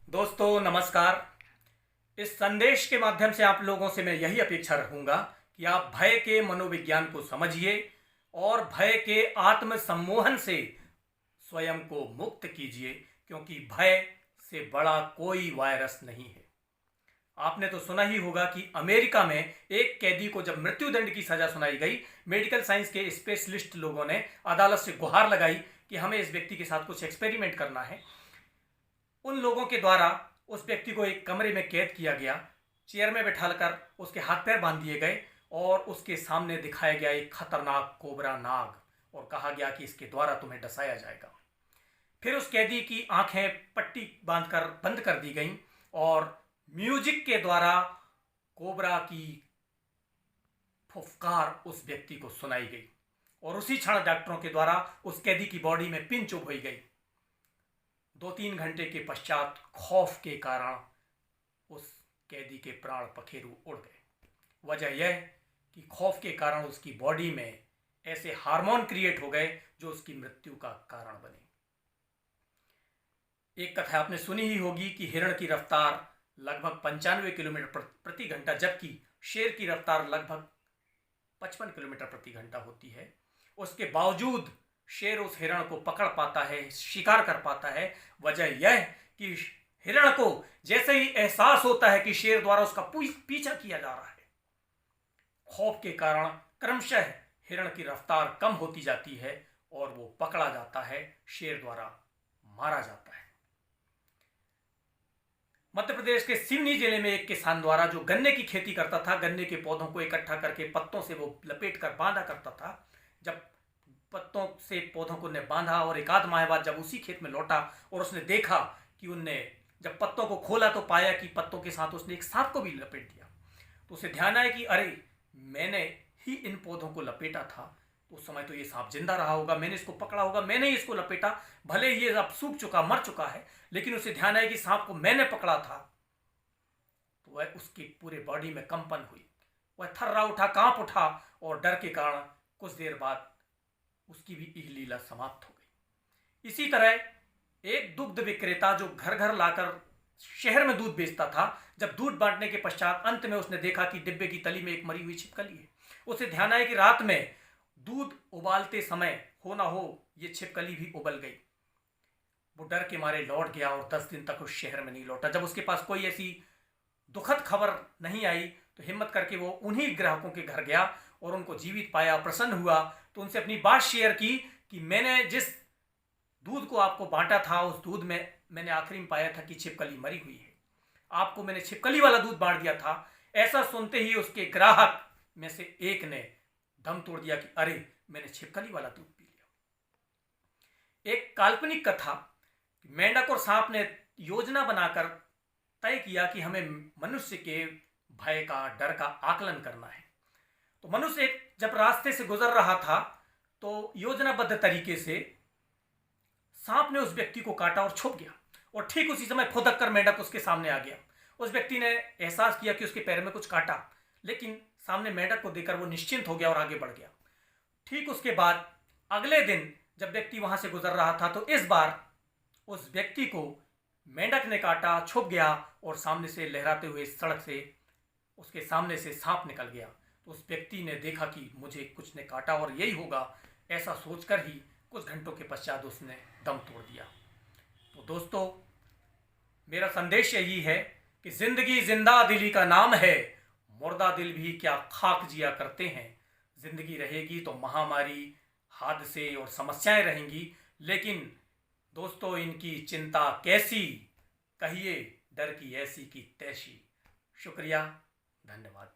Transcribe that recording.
दोस्तों नमस्कार। इस संदेश के माध्यम से आप लोगों से मैं यही अपेक्षा रखूंगा कि आप भय के मनोविज्ञान को समझिए और भय के आत्म सम्मोहन से स्वयं को मुक्त कीजिए, क्योंकि भय से बड़ा कोई वायरस नहीं है। आपने तो सुना ही होगा कि अमेरिका में एक कैदी को जब मृत्युदंड की सजा सुनाई गई, मेडिकल साइंस के स्पेशलिस्ट लोगों ने अदालत से गुहार लगाई कि हमें इस व्यक्ति के साथ कुछ एक्सपेरिमेंट करना है। उन लोगों के द्वारा उस व्यक्ति को एक कमरे में कैद किया गया, चेयर में बैठाकर उसके हाथ पैर बांध दिए गए और उसके सामने दिखाया गया एक खतरनाक कोबरा नाग और कहा गया कि इसके द्वारा तुम्हें डसाया जाएगा। फिर उस कैदी की आंखें पट्टी बांधकर बंद कर दी गईं और म्यूजिक के द्वारा कोबरा की फुफकार उस व्यक्ति को सुनाई गई और उसी क्षण डॉक्टरों के द्वारा उस कैदी की बॉडी में पिन चुभ गई। 2-3 घंटे के पश्चात खौफ के कारण उस कैदी के प्राण पखेरु उड़ गए। वजह यह कि खौफ के कारण उसकी बॉडी में ऐसे हार्मोन क्रिएट हो गए जो उसकी मृत्यु का कारण बने। एक कथा आपने सुनी ही होगी कि हिरण की रफ्तार लगभग 95 किलोमीटर प्रति घंटा जबकि शेर की रफ्तार लगभग 55 किलोमीटर प्रति घंटा होती है। उसके बावजूद शेर उस हिरण को पकड़ पाता है, शिकार कर पाता है। वजह यह कि हिरण को जैसे ही एहसास होता है कि शेर द्वारा उसका पीछा किया जा रहा है, खौफ के कारण क्रमशः हिरण की रफ्तार कम होती जाती है और वो पकड़ा जाता है, शेर द्वारा मारा जाता है। मध्य प्रदेश के सिवनी जिले में एक किसान द्वारा जो गन्ने की खेती करता था, गन्ने के पौधों को इकट्ठा करके पत्तों से वो लपेट कर बांधा करता था। जब पत्तों से पौधों को ने बांधा और एक आध माह बाद जब उसी खेत में लौटा और उसने देखा कि उनने जब पत्तों को खोला तो पाया कि पत्तों के साथ उसने एक सांप को भी लपेट दिया। तो उसे ध्यान आया कि अरे, मैंने ही इन पौधों को लपेटा था, तो उस समय तो ये सांप जिंदा रहा होगा, मैंने इसको पकड़ा होगा, मैंने ही इसको लपेटा, भले ये अब सूख चुका, मर चुका है, लेकिन उसे ध्यान आया कि सांप को मैंने पकड़ा था। तो वह उसकी पूरे बॉडी में कंपन हुई, वह थर्रा उठा, कांप उठा और डर के कारण कुछ देर बाद उसकी भी यह लीला समाप्त हो गई। इसी तरह एक दुग्ध विक्रेता जो घर घर लाकर शहर में दूध बेचता था, जब दूध बांटने के पश्चात अंत में उसने देखा कि डिब्बे की तली में एक मरी हुई छिपकली है। उसे ध्यान आया कि रात में दूध उबालते समय हो ना हो ये छिपकली भी उबल गई। वो डर के मारे लौट गया और 10 दिन तक उस शहर में नहीं लौटा। जब उसके पास कोई ऐसी दुखद खबर नहीं आई तो हिम्मत करके वो उन्हीं ग्राहकों के घर गया और उनको जीवित पाया, प्रसन्न हुआ। तो उनसे अपनी बात शेयर की कि मैंने जिस दूध को आपको बांटा था, उस दूध में मैंने आखिरी में पाया था कि छिपकली मरी हुई है, आपको मैंने छिपकली वाला दूध बांट दिया था। ऐसा सुनते ही उसके ग्राहक में से एक ने दम तोड़ दिया कि अरे, मैंने छिपकली वाला दूध पी लिया। एक काल्पनिक कथा, मेंढक और सांप ने योजना बनाकर तय किया कि हमें मनुष्य के भय का, डर का आकलन करना है। तो मनुष्य एक जब रास्ते से गुजर रहा था तो योजनाबद्ध तरीके से सांप ने उस व्यक्ति को काटा और छुप गया और ठीक उसी समय फुदक कर मेंढक उसके सामने आ गया। उस व्यक्ति ने एहसास किया कि उसके पैर में कुछ काटा, लेकिन सामने मेंढक को देखकर वो निश्चिंत हो गया और आगे बढ़ गया। ठीक उसके बाद अगले दिन जब व्यक्ति वहां से गुजर रहा था तो इस बार उस व्यक्ति को मेंढक ने काटा, छुप गया और सामने से लहराते हुए सड़क से उसके सामने से सांप निकल गया। तो उस व्यक्ति ने देखा कि मुझे कुछ ने काटा और यही होगा, ऐसा सोचकर ही कुछ घंटों के पश्चात उसने दम तोड़ दिया। तो दोस्तों, मेरा संदेश यही है कि जिंदगी जिंदा दिली का नाम है, मुर्दा दिल भी क्या खाक जिया करते हैं। जिंदगी रहेगी तो महामारी, हादसे और समस्याएं रहेंगी, लेकिन दोस्तों इनकी चिंता कैसी, कहिए डर की ऐसी की तैसी। शुक्रिया, धन्यवाद।